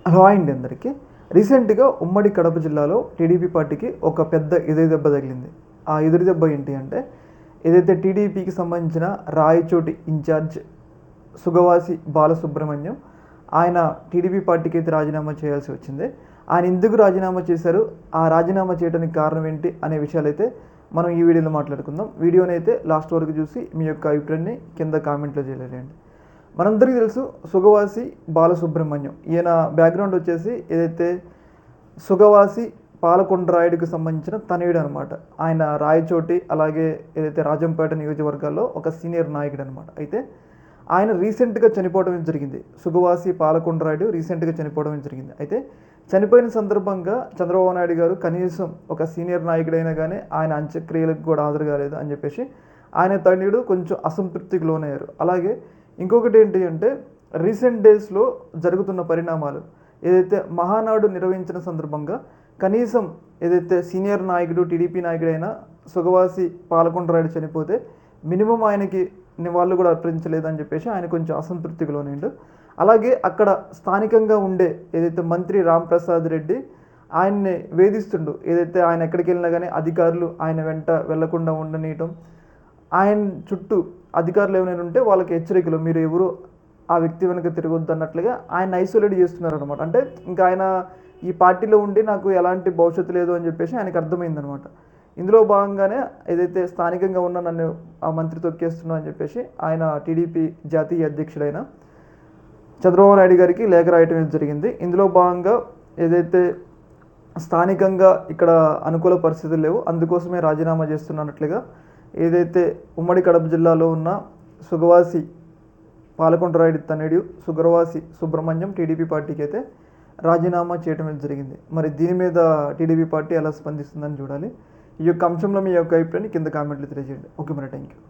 Hello అండి అందరికీ. రీసెంట్గా ఉమ్మడి కడప జిల్లాలో టీడీపీ పార్టీకి ఒక పెద్ద ఎదురు దెబ్బ తగిలింది. ఆ ఎదురు దెబ్బ ఏంటి అంటే, ఏదైతే టీడీపీకి సంబంధించిన రాయచోటి ఇన్ఛార్జ్ సుగవాసి బాలసుబ్రహ్మణ్యం ఆయన టీడీపీ పార్టీకి అయితే రాజీనామా చేయాల్సి వచ్చింది. ఆయన ఎందుకు రాజీనామా చేశారు, ఆ రాజీనామా చేయడానికి కారణం ఏంటి అనే విషయాలైతే మనం ఈ వీడియోలో మాట్లాడుకుందాం. వీడియోని అయితే లాస్ట్ వరకు చూసి మీ యొక్క అభిప్రాయాన్ని కింద కామెంట్లో చేయలేండి. మనందరికీ తెలుసు సుగవాసి బాలసుబ్రహ్మణ్యం. ఈయన బ్యాక్గ్రౌండ్ వచ్చేసి ఏదైతే సుగవాసి పాలకొండరాయుడికి సంబంధించిన తనయుడు అనమాట. ఆయన రాయచోటి అలాగే ఏదైతే రాజంపేట నియోజకవర్గాల్లో ఒక సీనియర్ నాయకుడు అనమాట. అయితే ఆయన రీసెంట్గా చనిపోవడం జరిగింది. సుగవాసి పాలకొండరాయుడు రీసెంట్గా చనిపోవడం జరిగింది. అయితే చనిపోయిన సందర్భంగా చంద్రబాబు నాయుడు గారు కనీసం ఒక సీనియర్ నాయకుడైనా కానీ ఆయన అంత్యక్రియలకు కూడా హాజరు కాలేదు అని చెప్పేసి ఆయన తనయుడు కొంచెం అసంతృప్తికి లోనయ్యారు. అలాగే ఇంకొకటి ఏంటి అంటే, రీసెంట్ డేస్లో జరుగుతున్న పరిణామాలు ఏదైతే మహానాడు నిర్వహించిన సందర్భంగా కనీసం ఏదైతే సీనియర్ నాయకుడు టీడీపీ నాయకుడైన సుగవాసి పాలకొండరాయుడు చనిపోతే మినిమం ఆయనకి నివాళులు కూడా అర్పించలేదని చెప్పేసి ఆయన కొంచెం అసంతృప్తికి లోనిండు. అలాగే అక్కడ స్థానికంగా ఉండే ఏదైతే మంత్రి రాంప్రసాద్ రెడ్డి ఆయన్ని వేధిస్తుండు. ఏదైతే ఆయన ఎక్కడికి వెళ్ళినా కానీ అధికారులు ఆయన వెంట వెళ్లకుండా ఉండనీయటం, ఆయన చుట్టూ అధికారులు ఏమైనా ఉంటే వాళ్ళకి హెచ్చరికలు, మీరు ఎవరు ఆ వ్యక్తి వెనుక తిరగొద్దు అన్నట్లుగా ఆయన ఐసోలేట్ చేస్తున్నారు అనమాట. అంటే ఇంకా ఆయన ఈ పార్టీలో ఉండి నాకు ఎలాంటి భవిష్యత్తు లేదు అని చెప్పేసి ఆయనకు అర్థమైందనమాట. ఇందులో భాగంగానే ఏదైతే స్థానికంగా ఉన్న నన్ను ఆ మంత్రి తొక్కేస్తున్నా అని చెప్పేసి ఆయన టీడీపీ జాతీయ అధ్యక్షుడైన చంద్రబాబు నాయుడు గారికి లేఖ రాయటం జరిగింది. ఇందులో భాగంగా ఏదైతే స్థానికంగా ఇక్కడ అనుకూల పరిస్థితులు లేవు, అందుకోసమే రాజీనామా చేస్తున్నట్లుగా ఏదైతే ఉమ్మడి కడప జిల్లాలో ఉన్న సుగవాసి పాలకొండరాయుడు తనయుడు సుగవాసి సుబ్రహ్మణ్యం టీడీపీ పార్టీకి అయితే రాజీనామా చేయడం జరిగింది. మరి దీని మీద టీడీపీ పార్టీ ఎలా స్పందిస్తుందని చూడాలి. ఈ యొక్క అంశంలో మీ యొక్క అభిప్రాయాన్ని కింద కామెంట్లు తెలియజేయండి. ఓకే, మరి థ్యాంక్ యూ.